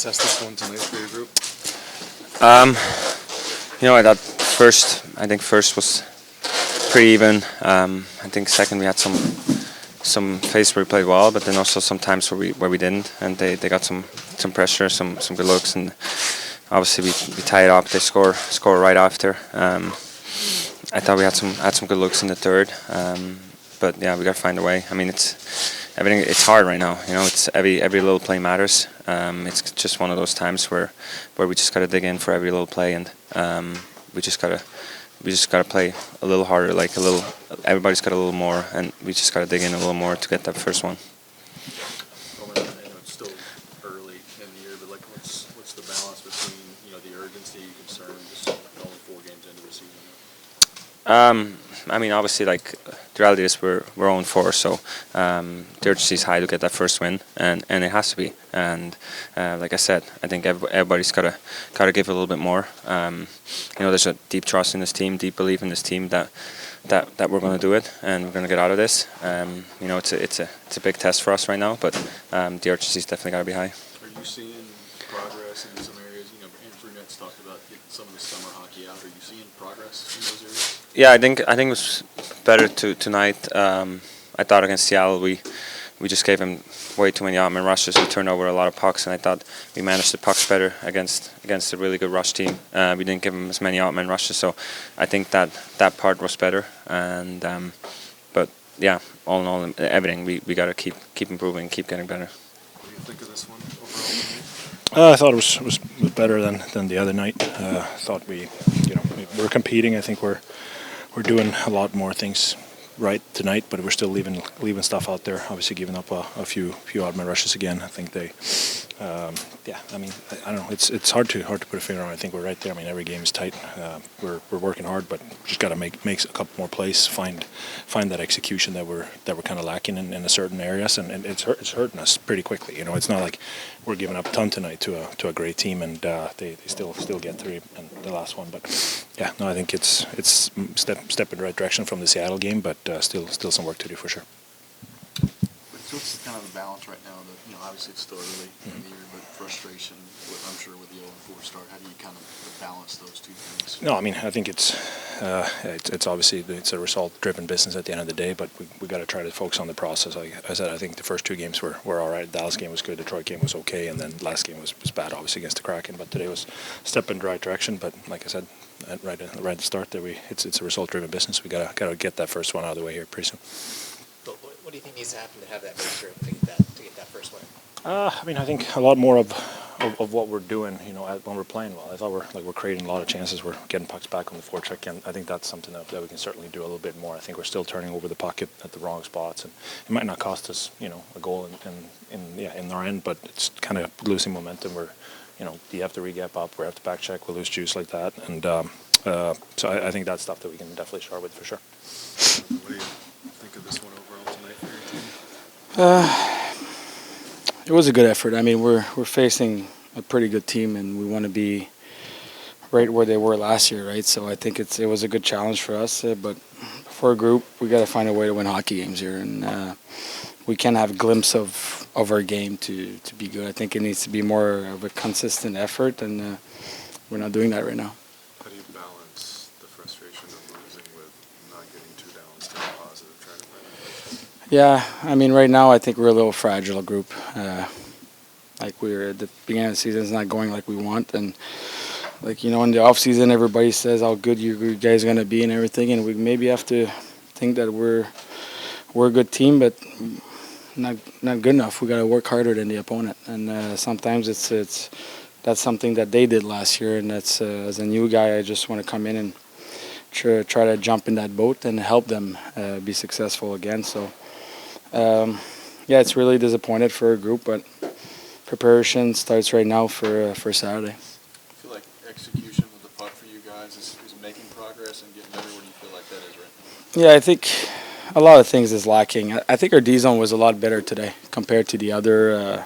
assess this one tonight for your group? I think first was pretty even. I think second we had some phases where we played well, but then also some times where we didn't, and they got some pressure, some good looks, and obviously we tie it up. They score right after. I thought we had some good looks in the third, but yeah, we got to find a way. I mean, it's hard right now. It's every little play matters. It's just one of those times where we just got to dig in for every little play, and we just gotta play a little harder. Everybody's got a little more, and we just gotta dig in a little more to get that first one. I know it's still early in the year, but what's the balance between the urgency, concern, just only 4 games into the season? I mean, obviously, the reality is we're 0-4, so the urgency is high to get that first win, and it has to be. And like I said, I think everybody's gotta give a little bit more. There's a deep trust in this team, deep belief in this team that we're going to do it, and we're going to get out of this. It's a big test for us right now, but the urgency's definitely got to be high. Are you seeing progress in some areas? And Brunette's talked about getting some of the summer hockey out. Are you seeing progress in those areas? Yeah, I think it was better tonight. I thought against Seattle we just gave him way too many odd man rushes. We turned over a lot of pucks, and I thought we managed the pucks better against a really good rush team. We didn't give him as many odd man rushes, so I think that part was better. And but yeah, all in all, everything we got to keep improving, keep getting better. What do you think of this one overall? I thought it was better than the other night. I thought we're competing. I think we're doing a lot more things right tonight, but we're still leaving stuff out there. Obviously, giving up a few odd man rushes again. I think they, I mean, I don't know. It's hard to put a finger on. I think we're right there. I mean, every game is tight. We're working hard, but we just got to make a couple more plays. Find that execution that we're kind of lacking in a certain areas, and it's hurting us pretty quickly. It's not like we're giving up a ton tonight to a great team, and they still get through in the last one. But yeah, no, I think it's step in the right direction from the Seattle game, but still some work to do for sure. So what's kind of the balance right now? Obviously it's still early in the year, but frustration, I'm sure, with the 0-4 start. How do you kind of balance those two things? No, I mean, I think it's obviously it's a result-driven business at the end of the day, but we got to try to focus on the process. Like I said, I think the first 2 games were all right. Dallas game was good, Detroit game was okay, and then last game was bad, obviously, against the Kraken. But today was a step in the right direction. But like I said, right at the start there, it's a result-driven business. We got to get that first one out of the way here pretty soon. But what do you think needs to happen to have that mixture to get that first win? I mean, I think a lot more of what we're doing, when we're playing well. I thought we're creating a lot of chances. We're getting pucks back on the forecheck, and I think that's something that we can certainly do a little bit more. I think we're still turning over the puck at the wrong spots, and it might not cost us, a goal in our end, but it's kind of losing momentum. We're, you have to re-gap up, we have to back check, we lose juice like that, and so I think that's stuff that we can definitely start with for sure. What do you think of this one overall tonight for your team? It was a good effort. I mean, we're facing a pretty good team, and we want to be right where they were last year, right? So I think it was a good challenge for us. But for a group, we got to find a way to win hockey games here, and we can't have a glimpse of our game to be good. I think it needs to be more of a consistent effort, and we're not doing that right now. How do you balance the frustration of losing with not getting too down, staying positive, trying to find a Yeah, I mean, right now I think we're a little fragile group. We're at the beginning of the season, it's not going like we want, and in the off season, everybody says how good you guys are gonna be and everything, and we maybe have to think that we're a good team, but not good enough. We gotta work harder than the opponent, and sometimes that's something that they did last year, and that's as a new guy, I just want to come in and try to jump in that boat and help them be successful again. So. It's really disappointed for a group, but preparation starts right now for Saturday. I feel like execution with the puck for you guys is making progress and getting better. What do you feel like that is right now? Yeah, I think a lot of things is lacking. I think our D zone was a lot better today compared to the other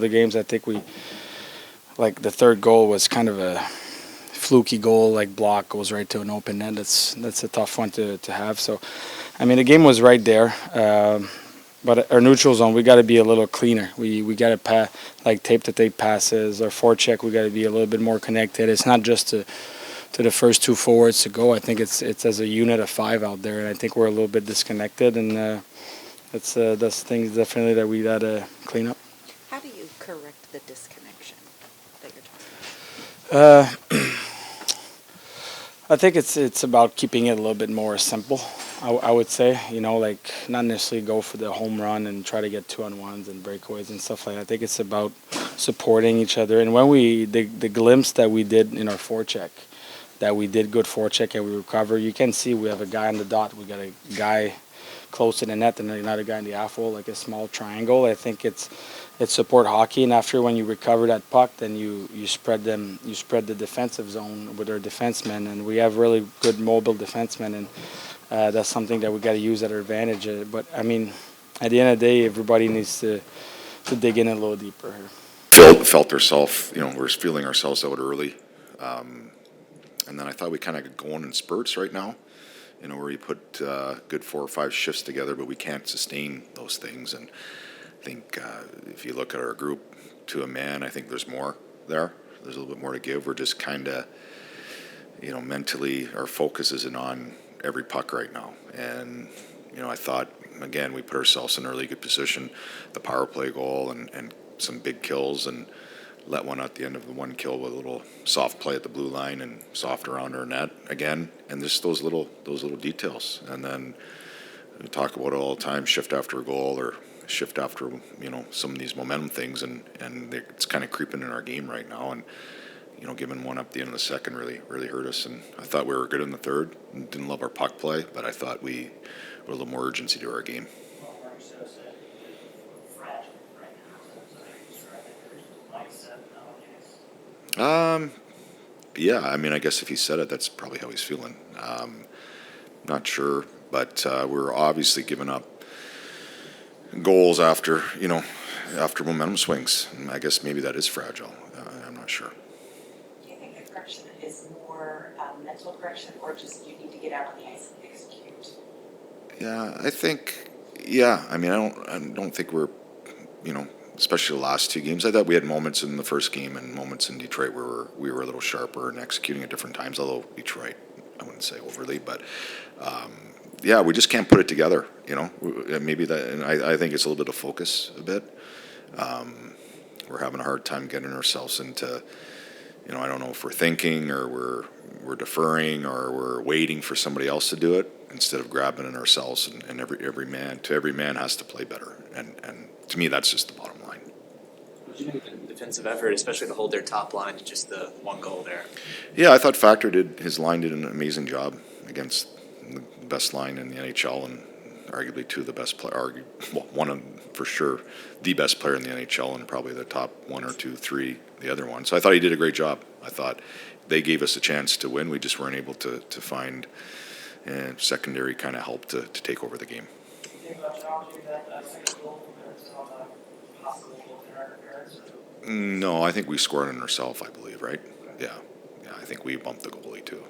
games. I think the third goal was kind of a fluky goal, block goes right to an open net. That's a tough one to have. So, I mean, the game was right there. But our neutral zone, we got to be a little cleaner. We got to like tape to tape passes. Our forecheck, we got to be a little bit more connected. It's not just to the first two forwards to go. I think it's as a unit of 5 out there, and I think we're a little bit disconnected, and that's things definitely that we got to clean up. How do you correct the disconnection that you're talking about? I think it's about keeping it a little bit more simple. I would say, like not necessarily go for the home run and try to get 2-on-1s and breakaways and stuff like that. I think it's about supporting each other. And when the glimpse that we did in our forecheck, that we did good forecheck and we recover, you can see we have a guy on the dot. We got a guy close to the net and another guy in the half hole, like a small triangle. I think it's support hockey, and after when you recover that puck, then you spread the defensive zone with our defensemen, and we have really good mobile defensemen, and that's something that we got to use at our advantage. But I mean, at the end of the day, everybody needs to dig in a little deeper here. Felt ourselves, we're feeling ourselves out early, and then I thought we kind of got going in spurts right now. Where you put good 4 or 5 shifts together, but we can't sustain those things. And I think if you look at our group to a man, I think there's more there. There's a little bit more to give. We're just kind of, mentally, our focus isn't on every puck right now. And, I thought, again, we put ourselves in a really good position. The power play goal and some big kills, and let one at the end of the one kill with a little soft play at the blue line and soft around our net again, and just those little details. And then we talk about it all the time: shift after a goal or shift after some of these momentum things, and it's kind of creeping in our game right now. And giving one up at the end of the second really hurt us. And I thought we were good in the third. Didn't love our puck play, but I thought we were a little more urgency to our game. Yeah, I mean, I guess if he said it, that's probably how he's feeling. Not sure, but we're obviously giving up goals after momentum swings. I guess maybe that is fragile. I'm not sure. Do you think the correction is more mental correction, or just you need to get out on the ice and execute? Yeah, I think. Yeah, I mean, I don't think we're, especially the last 2 games. I thought we had moments in the first game and moments in Detroit where we were a little sharper and executing at different times, although Detroit, I wouldn't say overly, but yeah, we just can't put it together, maybe that, and I think it's a little bit of focus a bit. We're having a hard time getting ourselves into, I don't know if we're thinking or we're deferring or we're waiting for somebody else to do it instead of grabbing it ourselves, and every man has to play better, and to me, that's just the bottom line. What do you think of the defensive effort, especially to hold their top line to just the 1 goal there? Yeah, I thought his line did an amazing job against the best line in the NHL, and arguably 2 of the best players, one of them for sure, the best player in the NHL, and probably the top 1 or 2, 3, the other one. So I thought he did a great job. I thought they gave us a chance to win. We just weren't able to find secondary kind of help to take over the game. No, I think we scored on ourselves, I believe, right? Yeah, I think we bumped the goalie too.